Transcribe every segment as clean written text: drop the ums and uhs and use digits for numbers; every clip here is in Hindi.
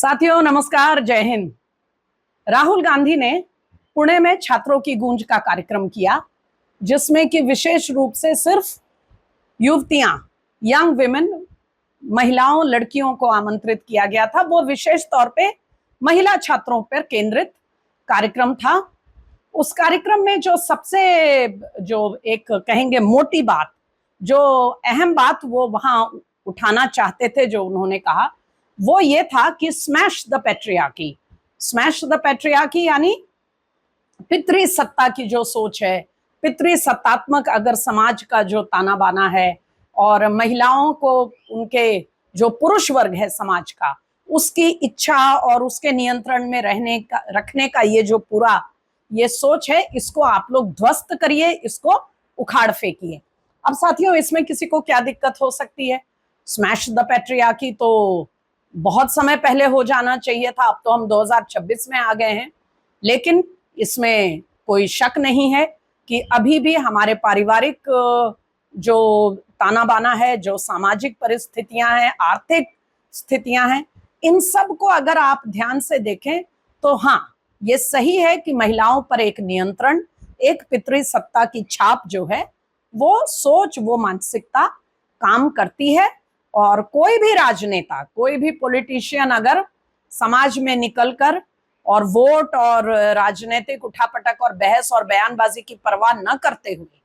साथियों नमस्कार, जय हिंद। राहुल गांधी ने पुणे में छात्रों की गूंज का कार्यक्रम किया, जिसमें कि विशेष रूप से सिर्फ युवतियां, यंग विमेन, महिलाओं, लड़कियों को आमंत्रित किया गया था। वो विशेष तौर पे महिला छात्रों पर केंद्रित कार्यक्रम था। उस कार्यक्रम में जो सबसे एक कहेंगे मोटी बात, जो अहम बात वो वहां उठाना चाहते थे, जो उन्होंने कहा, वो ये था कि smash the patriarchy. Smash the patriarchy यानी पितृ सत्ता की जो सोच है, पितृ सत्तात्मक अगर समाज का जो ताना बाना है और महिलाओं को उनके जो पुरुष वर्ग है समाज का, उसकी इच्छा और उसके नियंत्रण में रखने का ये जो पूरा ये सोच है, इसको आप लोग ध्वस्त करिए, इसको उखाड़ फेंकिए। अब साथियों, इसमें किसी को क्या दिक्कत हो सकती है? स्मैश द पैट्रियार्की तो बहुत समय पहले हो जाना चाहिए था। अब तो हम 2026 में आ गए हैं, लेकिन इसमें कोई शक नहीं है कि अभी भी हमारे पारिवारिक जो ताना बाना है, जो सामाजिक परिस्थितियां हैं, आर्थिक स्थितियां हैं, इन सब को अगर आप ध्यान से देखें तो हाँ, ये सही है कि महिलाओं पर एक नियंत्रण, एक पितृ सत्ता की छाप जो है, वो सोच, वो मानसिकता काम करती है। और कोई भी राजनेता, कोई भी पॉलिटिशियन अगर समाज में निकलकर और वोट और राजनीतिक उठापटक और बहस और बयानबाजी की परवाह न करते हुए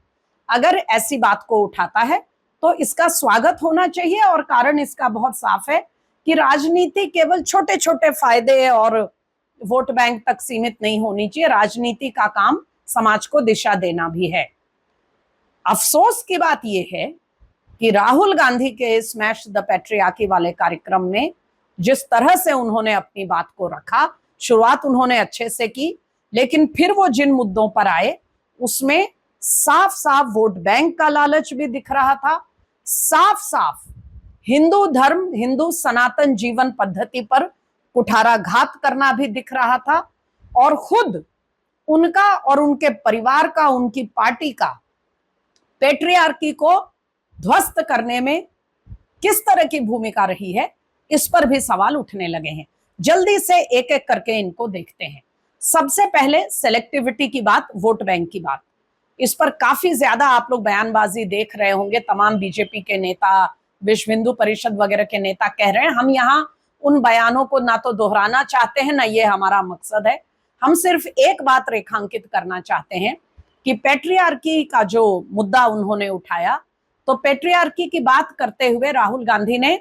अगर ऐसी बात को उठाता है तो इसका स्वागत होना चाहिए। और कारण इसका बहुत साफ है कि राजनीति केवल छोटे छोटे फायदे और वोट बैंक तक सीमित नहीं होनी चाहिए। राजनीति का काम समाज को दिशा देना भी है। अफसोस की बात यह है कि राहुल गांधी के स्मैश द पैट्रियार्की वाले कार्यक्रम में जिस तरह से उन्होंने अपनी बात को रखा, शुरुआत उन्होंने अच्छे से की, लेकिन फिर वो जिन मुद्दों पर आए उसमें साफ साफ वोट बैंक का लालच भी दिख रहा था। साफ साफ हिंदू धर्म, हिंदू सनातन जीवन पद्धति पर कुठाराघात करना भी दिख रहा था। और खुद उनका और उनके परिवार का, उनकी पार्टी का पैट्रियार्की को ध्वस्त करने में किस तरह की भूमिका रही है, इस पर भी सवाल उठने लगे हैं। जल्दी से एक एक करके इनको देखते हैं। सबसे पहले सेलेक्टिविटी की बात, वोट बैंक की बात। इस पर काफी ज्यादा आप लोग बयानबाजी देख रहे होंगे। तमाम बीजेपी के नेता, विश्व हिंदू परिषद वगैरह के नेता कह रहे हैं। हम यहाँ उन बयानों को ना तो दोहराना चाहते हैं, ना ये हमारा मकसद है। हम सिर्फ एक बात रेखांकित करना चाहते हैं कि पैट्रियार्की का जो मुद्दा उन्होंने उठाया, तो पैट्रियार्की की बात करते हुए राहुल गांधी ने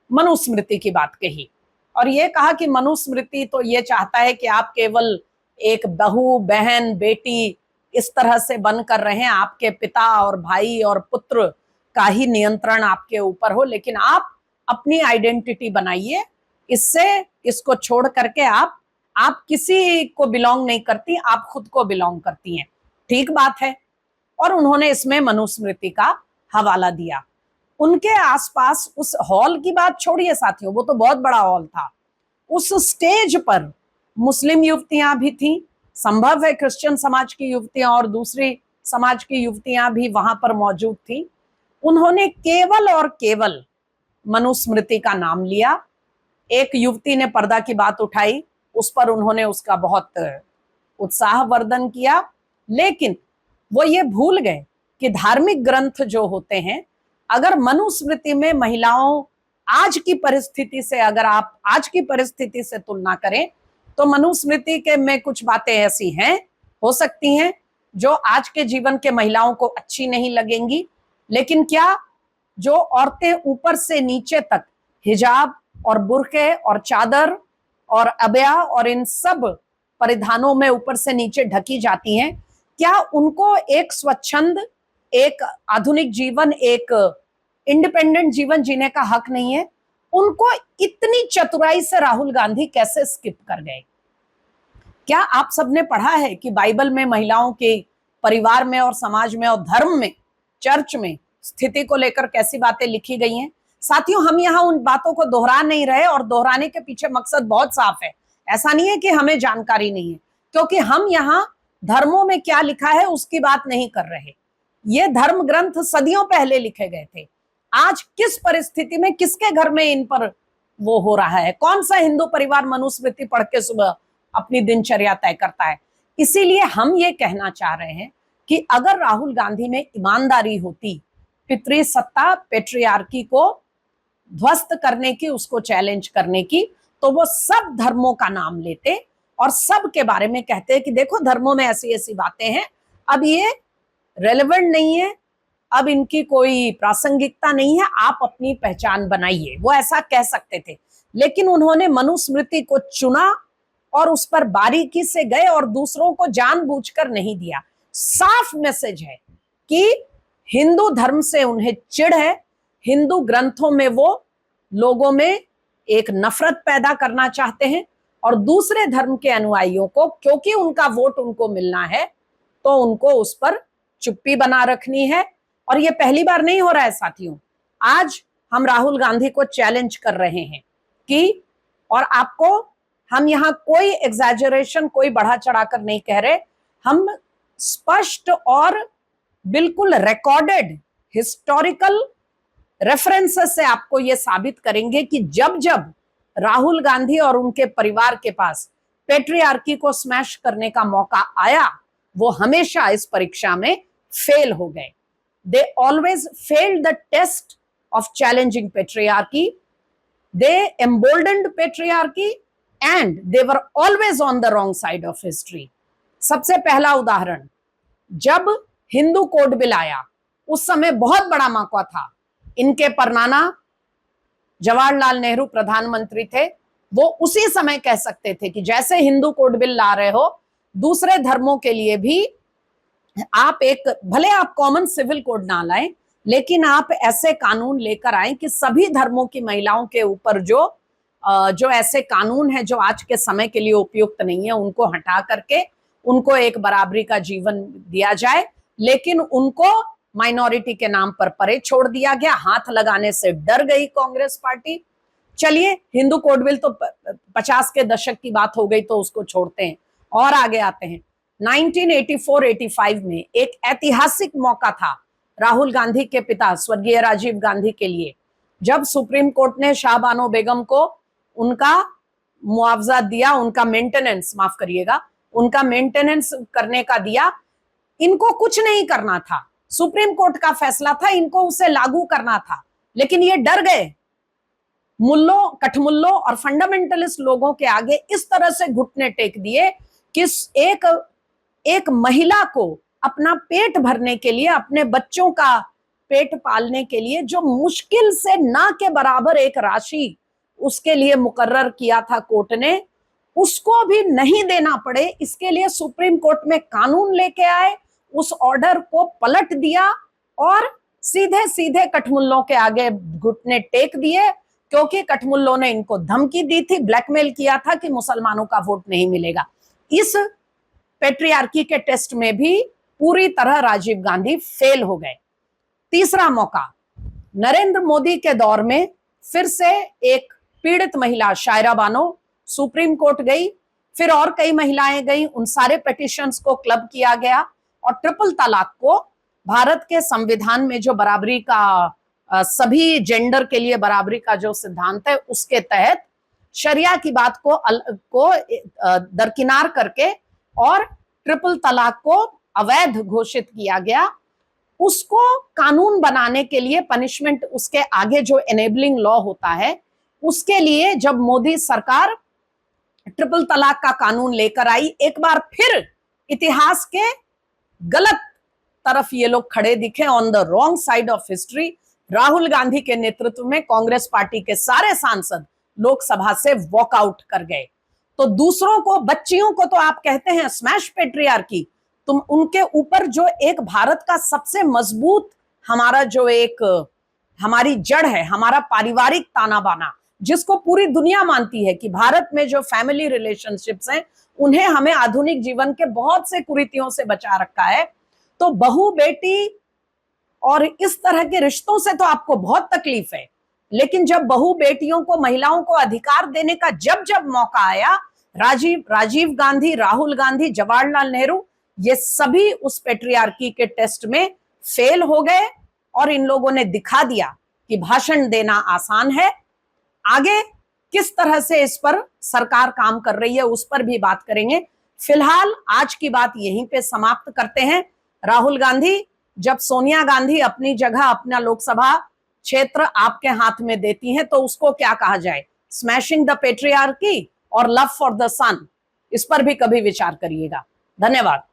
मनुस्मृति की बात कही और ये कहा कि मनुस्मृति तो ये चाहता है कि आप केवल एक बहू, बहन, बेटी इस तरह से बनकर रहें, आपके पिता और भाई और पुत्र का ही नियंत्रण आपके ऊपर हो, लेकिन आप अपनी आइडेंटिटी बनाइए। इससे इसको छोड़ करके आप किसी को बिलोंग नहीं करती, आप खुद को बिलोंग करती हैं। ठीक बात है। और उन्होंने इसमें मनुस्मृति का हवाला दिया। उनके आसपास उस हॉल की बात छोड़िए साथियों, वो तो बहुत बड़ा हॉल था। उस स्टेज पर मुस्लिम युवतियां भी थीं, संभव है क्रिश्चियन समाज की युवतियां और दूसरी समाज की युवतियां भी वहां पर मौजूद थीं। उन्होंने केवल और केवल मनुस्मृति का नाम लिया। एक युवती ने पर्दा की बात उठाई, उस पर उन्होंने उसका बहुत उत्साहवर्धन किया, लेकिन वो ये भूल गए कि धार्मिक ग्रंथ जो होते हैं, अगर मनुस्मृति में महिलाओं आज की परिस्थिति से, अगर आप आज की परिस्थिति से तुलना करें, तो मनुस्मृति के में कुछ बातें ऐसी हैं, हो सकती हैं, जो आज के जीवन के महिलाओं को अच्छी नहीं लगेंगी। लेकिन क्या जो औरतें ऊपर से नीचे तक हिजाब और बुर्के और चादर और अबया और इन सब परिधानों में ऊपर से नीचे ढकी जाती हैं, क्या उनको एक स्वच्छंद, एक आधुनिक जीवन, एक इंडिपेंडेंट जीवन जीने का हक नहीं है? उनको इतनी चतुराई से राहुल गांधी कैसे स्किप कर गए? क्या आप सबने पढ़ा है कि बाइबल में महिलाओं के परिवार में और समाज में और धर्म में, चर्च में स्थिति को लेकर कैसी बातें लिखी गई हैं? साथियों, हम यहाँ उन बातों को दोहरा नहीं रहे और दोहराने के पीछे मकसद बहुत साफ है। ऐसा नहीं है कि हमें जानकारी नहीं है, क्योंकि हम यहाँ धर्मों में क्या लिखा है उसकी बात नहीं कर रहे। ये धर्म ग्रंथ सदियों पहले लिखे गए थे। आज किस परिस्थिति में, किसके घर में इन पर वो हो रहा है? कौन सा हिंदू परिवार मनुस्मृति पढ़ के सुबह अपनी दिनचर्या तय करता है? इसीलिए हम ये कहना चाह रहे हैं कि अगर राहुल गांधी में ईमानदारी होती, पितृसत्ता पेट्रियार्की को ध्वस्त करने की, उसको चैलेंज करने की, तो वो सब धर्मों का नाम लेते और सब के बारे में कहते हैं कि देखो धर्मों में ऐसी ऐसी बातें हैं, अब ये रेलेवेंट नहीं है, अब इनकी कोई प्रासंगिकता नहीं है, आप अपनी पहचान बनाइए, वो ऐसा कह सकते थे। लेकिन उन्होंने मनुस्मृति को चुना और उस पर बारीकी से गए और दूसरों को जानबूझकर नहीं दिया। साफ मैसेज है कि हिंदू धर्म से उन्हें चिढ़ है, हिंदू ग्रंथों में वो लोगों में एक नफरत पैदा करना चाहते हैं और दूसरे धर्म के अनुयायियों को, क्योंकि उनका वोट उनको मिलना है, तो उनको उस पर चुप्पी बना रखनी है। और ये पहली बार नहीं हो रहा है साथियों, आज हम राहुल गांधी को चैलेंज कर रहे हैं कि, और आपको हम यहां कोई एग्जैजरेशन, कोई बढ़ा चढ़ाकर नहीं कह रहे, हम स्पष्ट और बिल्कुल रिकॉर्डेड हिस्टोरिकल रेफरेंसेस से आपको यह साबित करेंगे कि जब जब राहुल गांधी और उनके परिवार के पास पेट्रियार्की को स्मैश करने का मौका आया, वो हमेशा इस परीक्षा में फेल हो गए। They always failed the test of challenging patriarchy. They emboldened patriarchy and they were always on the wrong side of history. सबसे पहला उदाहरण, जब हिंदू कोड बिल आया, उस समय बहुत बड़ा मौका था। इनके परनाना जवाहरलाल नेहरू प्रधानमंत्री थे, वो उसी समय कह सकते थे कि जैसे हिंदू कोड बिल ला रहे हो, दूसरे धर्मों के लिए भी आप एक, भले आप कॉमन सिविल कोड ना लाएं, लेकिन आप ऐसे कानून लेकर आए कि सभी धर्मों की महिलाओं के ऊपर जो ऐसे कानून हैं जो आज के समय के लिए उपयुक्त नहीं है, उनको हटा करके उनको एक बराबरी का जीवन दिया जाए। लेकिन उनको माइनॉरिटी के नाम पर परे छोड़ दिया गया, हाथ लगाने से डर गई कांग्रेस पार्टी। चलिए, हिंदू कोड बिल तो 50 के दशक की बात हो गई, तो उसको छोड़ते हैं और आगे आते हैं। 1984-85 में एक ऐतिहासिक मौका था राहुल गांधी के पिता स्वर्गीय राजीव गांधी के लिए, जब सुप्रीम कोर्ट ने शाहबानो बेगम को उनका मुआवजा दिया, उनका मेंटेनेंस, माफ करिएगा, उनका मेंटेनेंस करने का दिया। इनको कुछ नहीं करना था, सुप्रीम कोर्ट का फैसला था, इनको उसे लागू करना था, लेकिन ये डर गए। मुल्लों, कठमुल्लों और फंडामेंटलिस्ट लोगों के आगे इस तरह से घुटने टेक दिए कि एक महिला को अपना पेट भरने के लिए, अपने बच्चों का पेट पालने के लिए जो मुश्किल से ना के बराबर एक राशि उसके लिए मुकर्रर किया था कोर्ट ने, उसको भी नहीं देना पड़े, इसके लिए सुप्रीम कोर्ट में कानून लेके आए, उस ऑर्डर को पलट दिया और सीधे सीधे कठमुल्लों के आगे घुटने टेक दिए, क्योंकि कठमुल्लों ने इनको धमकी दी थी, ब्लैकमेल किया था कि मुसलमानों का वोट नहीं मिलेगा। इस पेट्रियार्की के टेस्ट में भी पूरी तरह राजीव गांधी फेल हो गए। तीसरा मौका, नरेंद्र मोदी के दौर में फिर से एक पीड़ित महिला शायरा बानो सुप्रीम कोर्ट गई, फिर और कई महिलाएं गई, उन सारे पिटिशंस को क्लब किया गया और ट्रिपल तलाक को, भारत के संविधान में जो बराबरी का, सभी जेंडर के लिए बराबरी का जो सिद्धांत है, उसके तहत शरिया की बात को दरकिनार करके और ट्रिपल तलाक को अवैध घोषित किया गया। उसको कानून बनाने के लिए पनिशमेंट, उसके आगे जो एनेबलिंग लॉ होता है, उसके लिए जब मोदी सरकार ट्रिपल तलाक का कानून लेकर आई, एक बार फिर इतिहास के गलत तरफ ये लोग खड़े दिखे, on the wrong side of history. Rahul Gandhi के नेतृत्व में कांग्रेस पार्टी के सारे सांसद लोकसभा से वॉकआउट कर गए। तो दूसरों को, बच्चियों को तो आप कहते हैं स्मैश पेट्रियार्की, तुम उनके ऊपर जो एक भारत का सबसे मजबूत, हमारा जो एक हमारी जड़ है, हमारा पारिवारिक ताना बाना, जिसको पूरी दुनिया मानती है कि भारत में जो फैमिली रिलेशनशिप्स हैं, उन्हें हमें आधुनिक जीवन के बहुत से कुरीतियों से बचा रखा है। तो बहू बेटी और इस तरह के रिश्तों से तो आपको बहुत तकलीफ है, लेकिन जब बहू बेटियों को, महिलाओं को अधिकार देने का जब जब मौका आया, राजीव गांधी, राहुल गांधी, जवाहरलाल नेहरू, ये सभी उस पेट्रियार्की के टेस्ट में फेल हो गए और इन लोगों ने दिखा दिया कि भाषण देना आसान है। आगे किस तरह से इस पर सरकार काम कर रही है उस पर भी बात करेंगे। फिलहाल आज की बात यहीं पे समाप्त करते हैं। राहुल गांधी, जब सोनिया गांधी अपनी जगह अपना लोकसभा क्षेत्र आपके हाथ में देती हैं तो उसको क्या कहा जाए, स्मैशिंग द पेट्रियार्की और लव फॉर द सन, इस पर भी कभी विचार करिएगा। धन्यवाद।